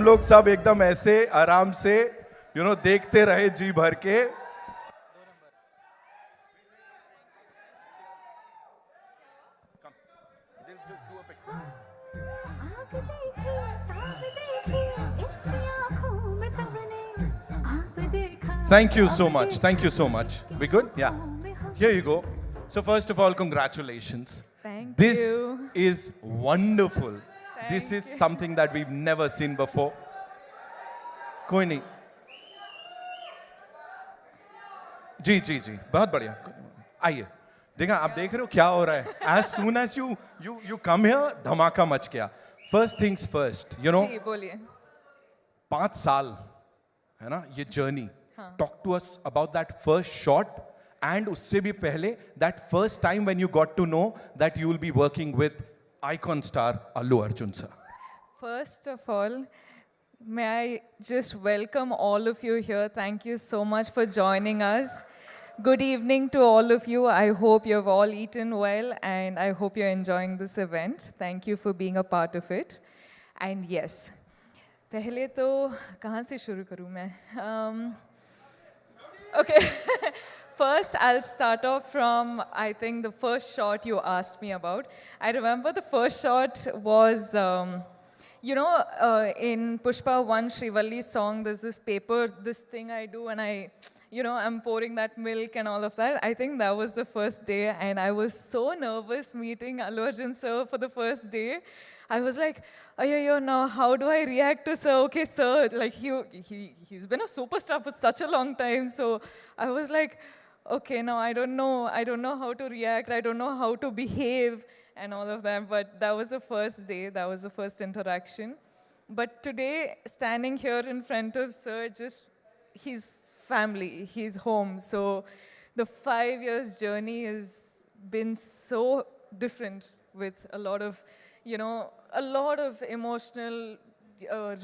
लोग सब एकदम ऐसे आराम से देखते रहे जी भर के. आग देखी ताब देखी इसकी आँखों में सबने आप देखा. Thank you so much. Thank you so much. We good? Yeah. Here you go. So first of all, congratulations. Thank This you. is wonderful. This Thank is you. something that we've never seen before. कोई नहीं. जी जी जी बहुत बढ़िया. आइए. देखा आप देख रहे हो क्या हो रहा है. As soon as you come here, धमाका मच गया. First things first, जी बोलिए. 5 साल है ना ये journey. Talk to us about that first shot and उससे भी पहले that first time when you got to know that you will be working with icon star Allu Arjun sir. First of all, may I just welcome all of you here. Thank you so much for joining us. Good evening to all of you. I hope you've all eaten well and I hope you're enjoying this event. Thank you for being a part of it. And yes, पहले तो कहाँ से शुरू करूँ मैं? Okay. First, I'll start off from, I think, the first shot you asked me about. I remember the first shot was, in Pushpa 1, Srivalli's song, there's this paper, this thing I do, and I'm pouring that milk and all of that. I think that was the first day, and I was so nervous meeting Allu Arjun sir for the first day. I was like, yo, now how do I react to sir? Okay, sir, like he's been a superstar for such a long time, so I was like, okay, now I don't know how to react, I don't know how to behave and all of that, but that was the first day, that was the first interaction. But today, standing here in front of sir, just his family, his home, so the 5 years journey has been so different with a lot of emotional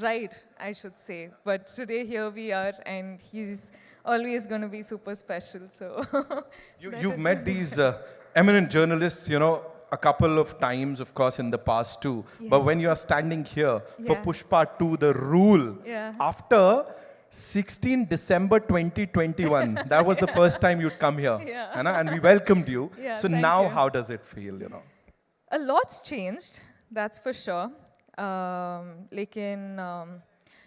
ride, I should say. But today here we are, and he's always going to be super special. So You've met these eminent journalists, a couple of times, of course, in the past too. But when you are standing here for Yeah. Pushpa 2, The Rule, Yeah. after 16 December 2021, that was the first time you'd come here. Yeah. And we welcomed you. Yeah, So thank now you. how does it feel, A lot's changed, that's for sure. लेकिन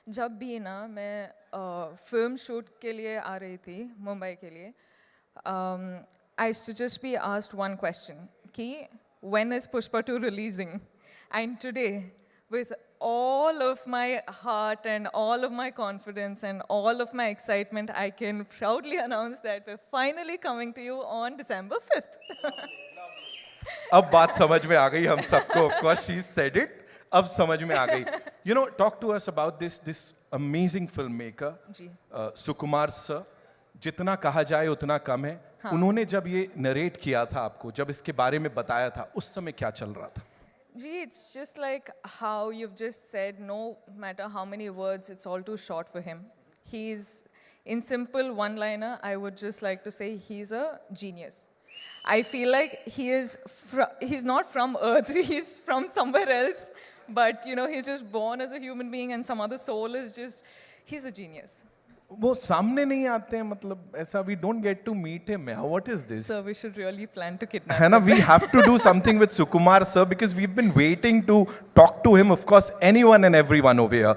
जब भी ना मैं film shoot के लिए आ रही थी मुंबई के लिए, I used to just be asked one question, कि when is Pushpa 2 releasing? And today, with all of my heart and all of my confidence and all of my excitement, I can proudly announce that we're finally coming to you on December 5th. अब बात समझ में आ गई हम सबको. Of course, she said it. अब समझ में आ गई. Talk to us about this amazing filmmaker, ji. Sukumar sir. जितना कहा जाए उतना कम है. उन्होंने जब ये नरेट किया था आपको, जब इसके बारे में बताया था, उस समय क्या चल रहा था? Gee, it's just like how you've just said, no matter how many words, it's all too short for him. He's, in simple one-liner, I would just like to say he's a genius. I feel like he's not from Earth, he's from somewhere else, but he's just born as a human being and some other soul is just, he's a genius. वो सामने नहीं आते हैं, मतलब ऐसा we don't get to meet him. What is this? So we should really plan to kidnap है ना, him. we have to do something with Sukumar sir because we've been waiting to talk to him. Of course, anyone and everyone over here.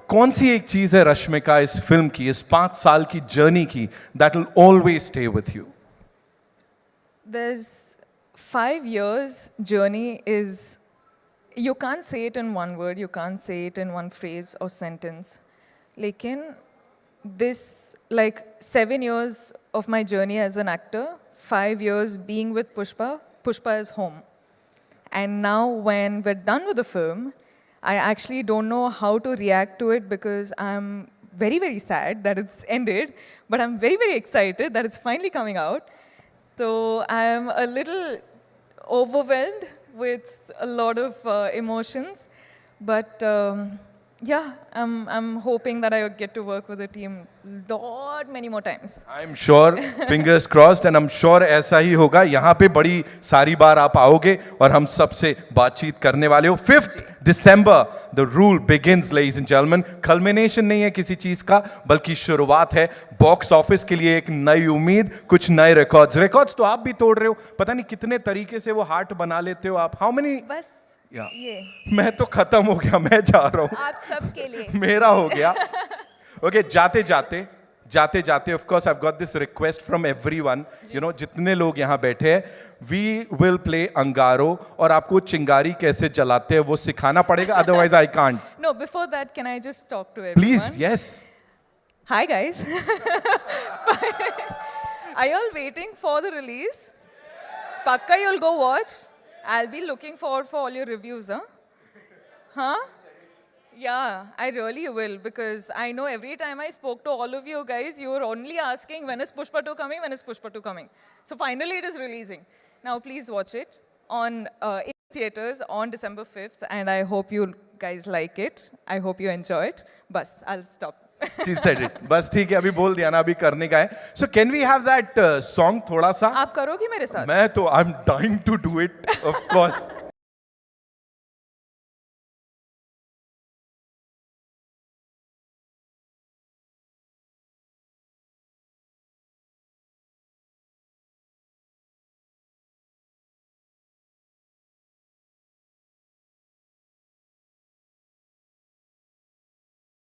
कौन सी एक चीज है रश्मिका इस film की, इस 5 साल की जर्नी की, that will always stay with you? There's 5 years journey is, you can't say it in one word, you can't say it in one phrase or sentence. Lekin, this, like 7 years of my journey as an actor, 5 years being with Pushpa, Pushpa is home. And now when we're done with the film, I actually don't know how to react to it because I'm very, very sad that it's ended, but I'm very, very excited that it's finally coming out. So I'm a little overwhelmed with a lot of emotions, but yeah, I'm hoping that I get to work with the team lot many more times. I am sure, fingers crossed, and I am sure ऐसा ही होगा. यहाँ पे बड़ी सारी बार आप आओगे और हम सबसे बातचीत करने वाले हो. 5th December, the rule begins, ladies and gentlemen. Culmination नहीं है किसी चीज का, बल्कि शुरुआत है बॉक्स ऑफिस के लिए एक नई उम्मीद, कुछ नए रिकॉर्ड्स तो आप भी तोड़ रहे हो. पता नहीं कितने तरीके से वो हार्ट बना लेते हो आप. How many? बस ये मैं तो खत्म हो गया, मैं जा रहा हूँ. आप सबके लिए. मेरा हो गया. ओके, जाते जाते of course I have got this request from everyone, you know, जितने लोग यहाँ बैठे हैं, वी विल प्ले अंगारो, और आपको चिंगारी कैसे जलाते हैं वो सिखाना पड़ेगा, otherwise I can't. No, before that, can I just talk to everyone? Please, yes. Hi guys. Are you all waiting for the release? Pakka you'll go watch. I'll be looking forward for all your reviews, huh? Huh? Yeah, I really will, because I know every time I spoke to all of you guys, you were only asking when is Pushpa 2 coming, when is Pushpa 2 coming. So finally it is releasing. Now please watch it on in theaters on December 5th, and I hope you guys like it. I hope you enjoy it. Bas, I'll stop. She said it. बस ठीक है, अभी बोल दिया ना, अभी करने का है. So can we have that song थोड़ा सा? आप करोगी मेरे साथ? मैं तो I'm dying to do it, of course.